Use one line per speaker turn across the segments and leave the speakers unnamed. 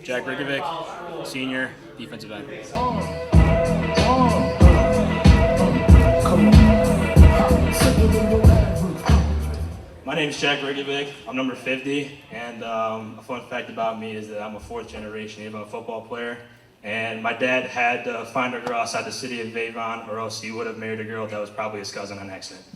Jack Hricovec, senior, defensive end. My name is Jack Hricovec. I'm number 50, and a fun fact about me is that I'm a fourth-generation Avon football player. And my dad had to find a girl outside the city of Avon, or else he would have married a girl that was probably his cousin on accident.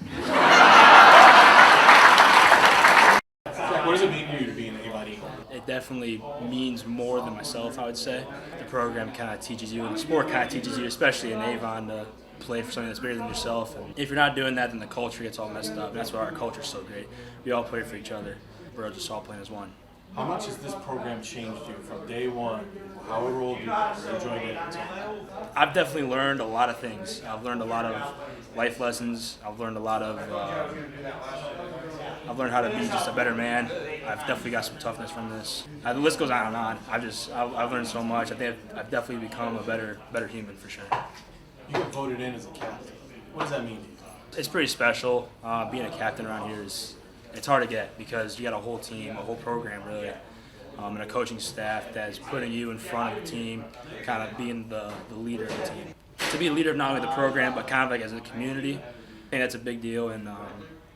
What does it mean to you to be an Avon Eagle?
It definitely means more than myself, I would say. The program kind of teaches you, and the sport kind of teaches you, especially in Avon, to play for something that's bigger than yourself. And if you're not doing that, then the culture gets all messed up. And that's why our culture is so great. We all play for each other. We're just all playing as one.
How much has this program changed you from day one, however old you are, you joined it until now?
I've definitely learned a lot of things. I've learned a lot of life lessons. I've learned a lot of. I've learned how to be just a better man. I've definitely got some toughness from this. The list goes on and on. I've learned so much. I think I've definitely become a better human for sure.
You got voted in as a captain. What does that mean to you?
It's pretty special. Being a captain around here it's hard to get because you got a whole team, a whole program really, and a coaching staff that's putting you in front of the team, kind of being the leader of the team. To be a leader of not only the program but kind of like as a community, I think that's a big deal, and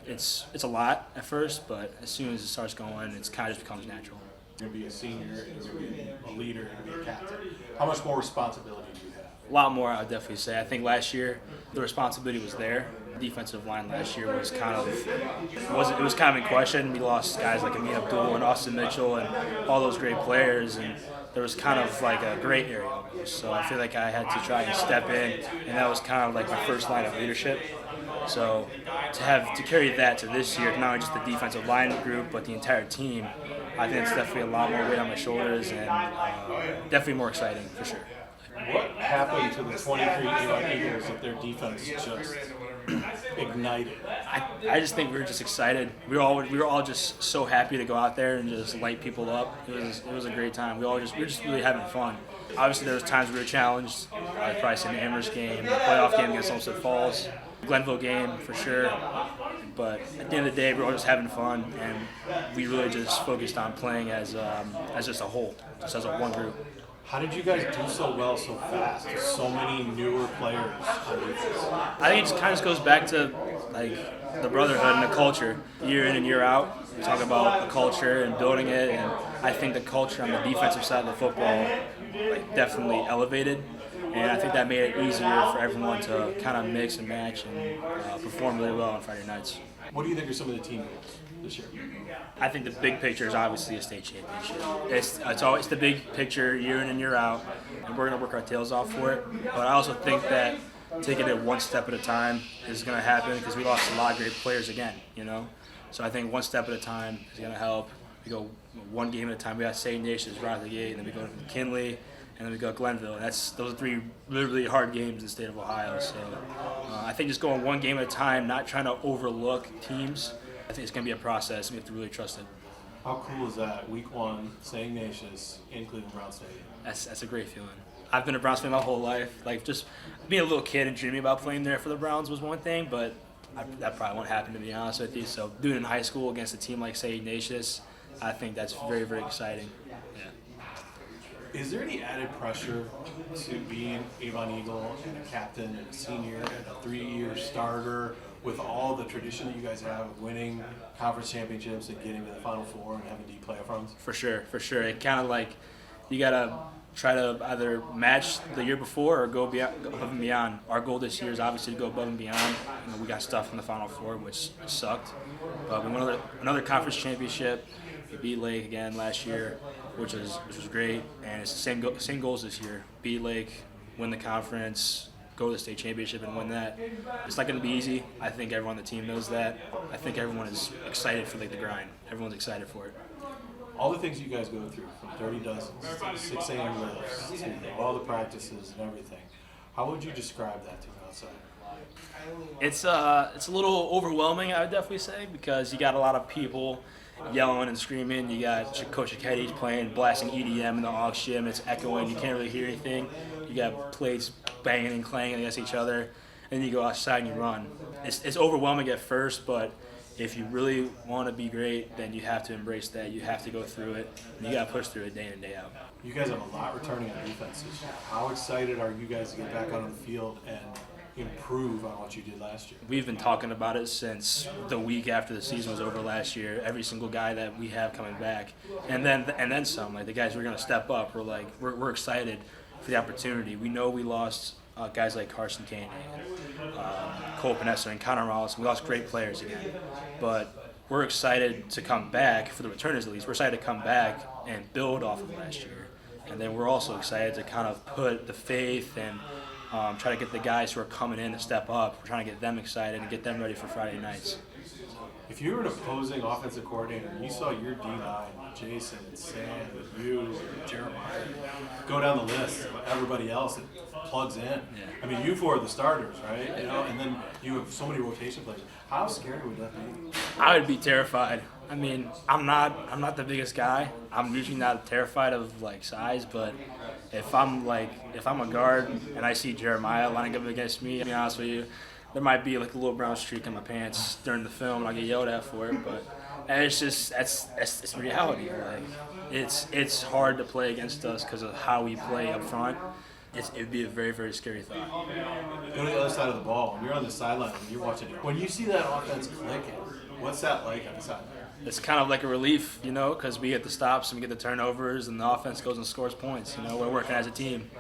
it's a lot at first, but as soon as it starts going, it kind of just becomes natural.
You're going to be a senior, you're going to be a leader, you're going to be a captain. How much more responsibility do you have?
A lot more, I would definitely say. I think last year the responsibility was there. The defensive line last year was kind of in question. We lost guys like Amin Abdul and Austin Mitchell and all those great players, and there was kind of like a gray area almost. So I feel like I had to try and step in, and that was kind of like my first line of leadership. So to carry that to this year, not only just the defensive line group, but the entire team, I think it's definitely a lot more weight on my shoulders, and definitely more exciting for sure.
What happened to the 23 Avon Eagles that their defense just ignited?
I just think we were just excited. We were all just so happy to go out there and just light people up. It was a great time. We were just really having fun. Obviously, there was times we were challenged. I'd probably say the Amherst game, the playoff game against Olmsted Falls, Glenville game for sure. But at the end of the day, we were all just having fun, and we really just focused on playing as just a whole, just as a one group.
How did you guys do so well so fast? So many newer players on defense.
I think it just kind of goes back to like the brotherhood and the culture. Year in and year out, we talk about the culture and building it, and I think the culture on the defensive side of the football definitely elevated. And I think that made it easier for everyone to kind of mix and match and perform really well on Friday nights.
What do you think are some of the team goals this year?
I think the big picture is obviously a state championship. It's always the big picture year in and year out, and we're going to work our tails off for it. But I also think that taking it one step at a time is going to happen because we lost a lot of great players again, you know? So I think one step at a time is going to help. We go one game at a time. We got St. Ignatius right out of the gate, and then we go to McKinley, and then we go to Glenville. Those are three really hard games in the state of Ohio. So I think just going one game at a time, not trying to overlook teams, I think it's going to be a process, and we have to really trust it.
How cool is that? Week 1, St. Ignatius in Cleveland Brown Stadium.
That's a great feeling. I've been a Browns fan my whole life. Like just being a little kid and dreaming about playing there for the Browns was one thing, but that probably won't happen, to be honest with you. So doing it in high school against a team like St. Ignatius, I think that's very, very exciting. Yeah.
Is there any added pressure to being Avon Eagle and a captain and a senior and a 3-year starter with all the tradition that you guys have of winning conference championships and getting to the Final Four and having deep playoff runs?
For sure. It kind of like you got to try to either match the year before or go above and beyond. Our goal this year is obviously to go above and beyond. You know, we got stuff in the Final Four, which sucked. But we won another conference championship. We beat Lake again last year, which was great. And it's the same goals this year. Beat Lake, win the conference, go to the state championship and win that. It's not going to be easy. I think everyone on the team knows that. I think everyone is excited for the grind. Everyone's excited for it.
All the things you guys go through, from Dirty Dozens to 6 a.m. lifts to all the practices and everything, how would you describe that to an outsider?
It's a little overwhelming, I would definitely say, because you got a lot of people yelling and screaming. You got Coach Keddy's playing, blasting EDM in the aux gym. It's echoing. You can't really hear anything. You got plates banging and clanging against each other. And then you go outside and you run. It's overwhelming at first, but if you really want to be great, then you have to embrace that. You have to go through it. And you got to push through it day in and day out.
You guys have a lot returning on defense this year. How excited are you guys to get back on the field and improve on what you did last year?
We've been talking about it since the week after the season was over last year. Every single guy that we have coming back, and then some. Like the guys who are going to step up, we're excited for the opportunity. We know we lost guys like Carson Kane, Cole Panessa, and Connor Rollins. We lost great players again, but we're excited to come back for the returners at least. We're excited to come back and build off of last year, and then we're also excited to kind of put the faith and try to get the guys who are coming in to step up. We're trying to get them excited and get them ready for Friday nights.
If you were an opposing offensive coordinator and you saw your D-line, Jason, Sam, you, Jeremiah, go down the list of everybody else that plugs in. Yeah. I mean, you four are the starters, right? You know, and then you have so many rotation players. How scary would that be?
I would be terrified. I mean, I'm not the biggest guy. I'm usually not terrified of like size, but if I'm a guard and I see Jeremiah lining up against me, to be honest with you, there might be like a little brown streak in my pants during the film, and I get yelled at for it. But it's just it's reality. Like it's hard to play against us because of how we play up front. It'd be a very, very scary thought.
Go to the other side of the ball. When you're on the sideline, when you're watching it, when you see that offense clicking, what's that like on the sideline?
It's kind of like a relief, you know, because we get the stops and we get the turnovers, and the offense goes and scores points. You know, we're working as a team.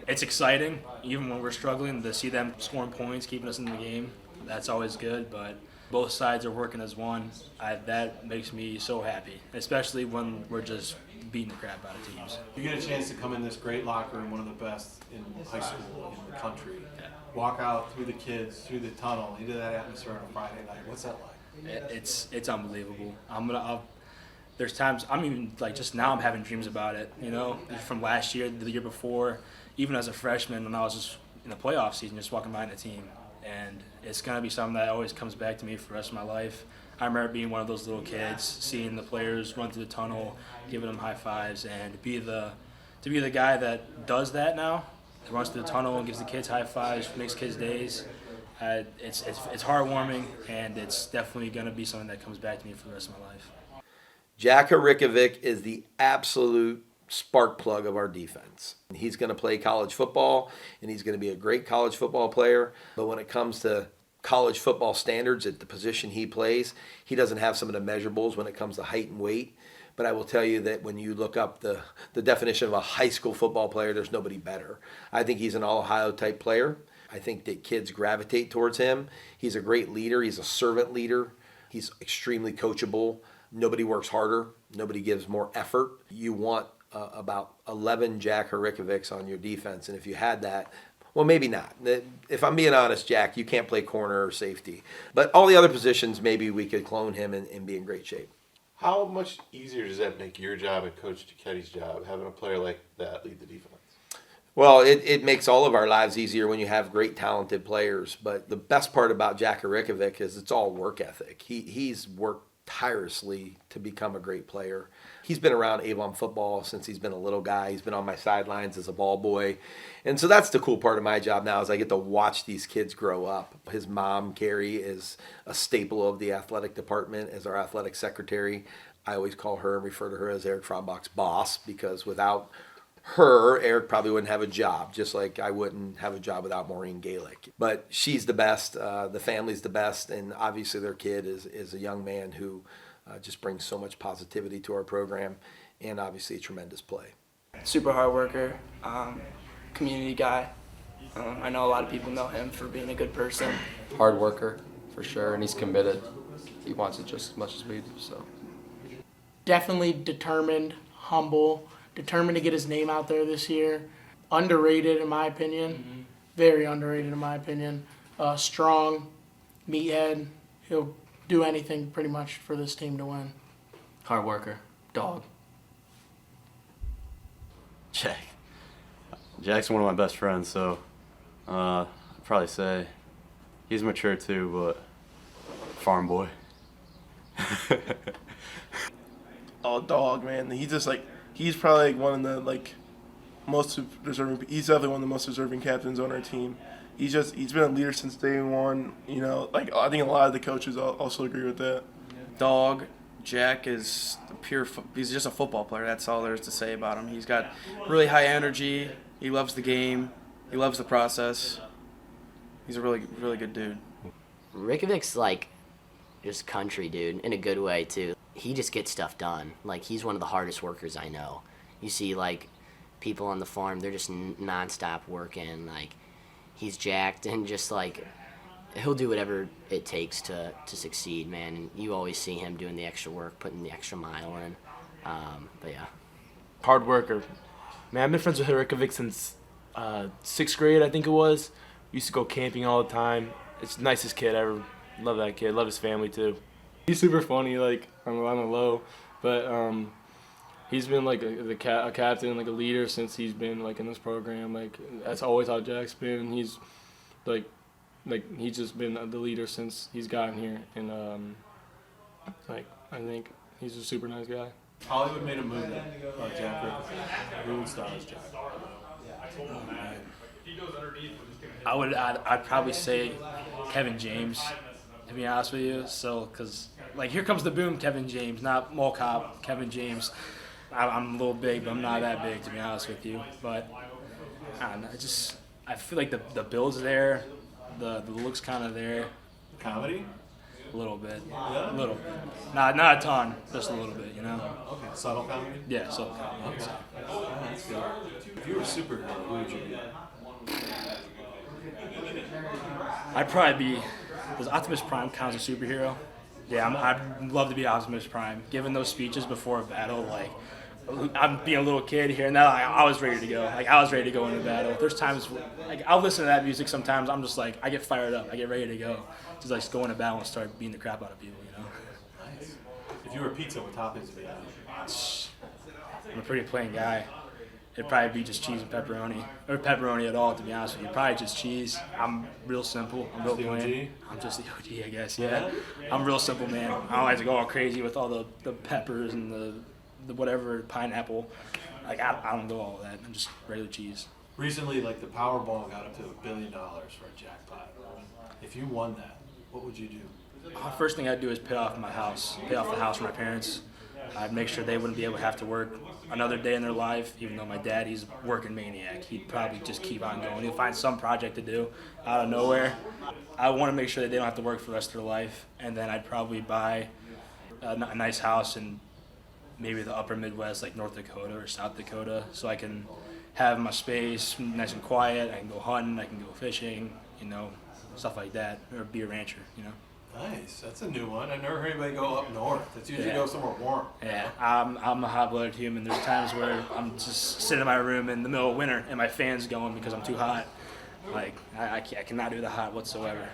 It's exciting, even when we're struggling, to see them scoring points, keeping us in the game. That's always good, but both sides are working as one. that makes me so happy, especially when we're just beating the crap out of teams.
You get a chance to come in this great locker room, one of the best in high school in the country.
Yeah.
Walk out through the kids, through the tunnel, into that atmosphere on a Friday night. What's that like?
It's unbelievable. There's times just now I'm having dreams about it. You know, from last year, the year before, even as a freshman when I was just in the playoff season, just walking behind the team, and it's gonna be something that always comes back to me for the rest of my life. I remember being one of those little kids, seeing the players run through the tunnel, giving them high fives, and to be the guy that does that now, that runs through the tunnel and gives the kids high fives, makes kids' days. It's heartwarming, and it's definitely gonna be something that comes back to me for the rest of my life.
Jack Hricovec is the absolute spark plug of our defense. He's going to play college football, and he's going to be a great college football player. But when it comes to college football standards at the position he plays, he doesn't have some of the measurables when it comes to height and weight. But I will tell you that when you look up the definition of a high school football player, there's nobody better. I think he's an All-Ohio type player. I think that kids gravitate towards him. He's a great leader. He's a servant leader. He's extremely coachable. Nobody works harder. Nobody gives more effort. You want about 11 Jack Hrikovecs on your defense, and if you had that, well, maybe not. If I'm being honest, Jack, you can't play corner or safety. But all the other positions, maybe we could clone him and be in great shape.
How much easier does that make your job and Coach Duchetti's job, having a player like that lead the defense?
Well, it makes all of our lives easier when you have great, talented players. But the best part about Jack Hricovec is it's all work ethic. He's worked tirelessly to become a great player. He's been around Avon football since he's been a little guy. He's been on my sidelines as a ball boy. And so that's the cool part of my job now is I get to watch these kids grow up. His mom, Carrie, is a staple of the athletic department as our athletic secretary. I always call her and refer to her as Eric Frauenbach's boss because without her, Eric probably wouldn't have a job, just like I wouldn't have a job without Maureen Gaelic. But she's the best, the family's the best, and obviously their kid is a young man who just brings so much positivity to our program and obviously a tremendous play.
Super hard worker, community guy. I know a lot of people know him for being a good person.
Hard worker, for sure, and he's committed. He wants it just as much as we do, so.
Definitely determined, humble, determined to get his name out there this year. Underrated in my opinion. Very underrated in my opinion. Strong, meathead. He'll do anything pretty much for this team to win.
Hard worker, dog.
Jack's one of my best friends, so I'd probably say he's mature too, but farm boy.
Oh, dog, man. He's probably one of the most deserving. He's definitely one of the most deserving captains on our team. he's been a leader since day one. You know, like I think a lot of the coaches also agree with that.
Dog, Jack is he's just a football player. That's all there is to say about him. He's got really high energy. He loves the game. He loves the process. He's a really, really good dude.
Hricovec's like just country, dude, in a good way, too. He just gets stuff done. Like, he's one of the hardest workers I know. You see, like, people on the farm, they're just nonstop working. Like, he's jacked and just, like, he'll do whatever it takes to succeed, man. And you always see him doing the extra work, putting the extra mile in. But, yeah.
Hard worker. Man, I've been friends with Hricovec since 6th grade, I think it was. Used to go camping all the time. It's the nicest kid ever. Love that kid. Love his family, too. He's super funny, like, on the low. But he's been, like, a captain, like, a leader since he's been, like, in this program. Like, that's always how Jack's been. He's, like he's just been the leader since he's gotten here. And, like, I think he's a super nice guy.
Hollywood made a movie about Jack Hricovec. Who would star as Jack?
I'd probably say Kevin James, to be honest with you. So, because, like, Here Comes the Boom, Kevin James, not Mall Cop, Kevin James. I'm a little big, but I'm not that big, to be honest with you. But, I don't know, I feel like the build's there, the look's kind of there.
Comedy?
A little bit.
Yeah?
A little bit. Not a ton, just a little bit, you know?
Okay, subtle comedy?
Yeah, subtle comedy.
Okay. That's good. If you were a superhero, who would you be?
I'd probably be. Does Optimus Prime count as a superhero? Yeah, I'd love to be Optimus Prime. Given those speeches before a battle, like, I'm being a little kid here, and now I was ready to go. Like, I was ready to go into battle. There's times, like, I'll listen to that music sometimes. I'm just like, I get fired up. I get ready to go. Just like go into battle and start beating the crap out of people, you know?
Nice. If you were pizza, what toppings would you have?
I'm a pretty plain guy. It'd probably be just cheese and pepperoni. Or pepperoni at all, to be honest with you. Probably just cheese. I'm real simple. I'm real plain. I'm just the OG, I guess. Yeah. I'm real simple, man. I don't like to go all crazy with all the peppers and the whatever, pineapple. Like, I don't go all that. I'm just regular cheese.
Recently, like, the Powerball got up to $1 billion for a jackpot. If you won that, what would you do?
First thing I'd do is pay off the house for my parents. I'd make sure they wouldn't be able to have to work another day in their life, even though my dad, he's a working maniac. He'd probably just keep on going. He'll find some project to do out of nowhere. I want to make sure that they don't have to work for the rest of their life, and then I'd probably buy a nice house in maybe the upper Midwest, like North Dakota or South Dakota, so I can have my space nice and quiet. I can go hunting, I can go fishing, you know, stuff like that, or be a rancher, you know.
Nice. That's a new one. I've never heard anybody go up north. It's usually go somewhere warm.
Yeah, I'm a hot-blooded human. There's times where I'm just sitting in my room in the middle of winter and my fan's going because I'm too hot. Like, I cannot do the hot whatsoever.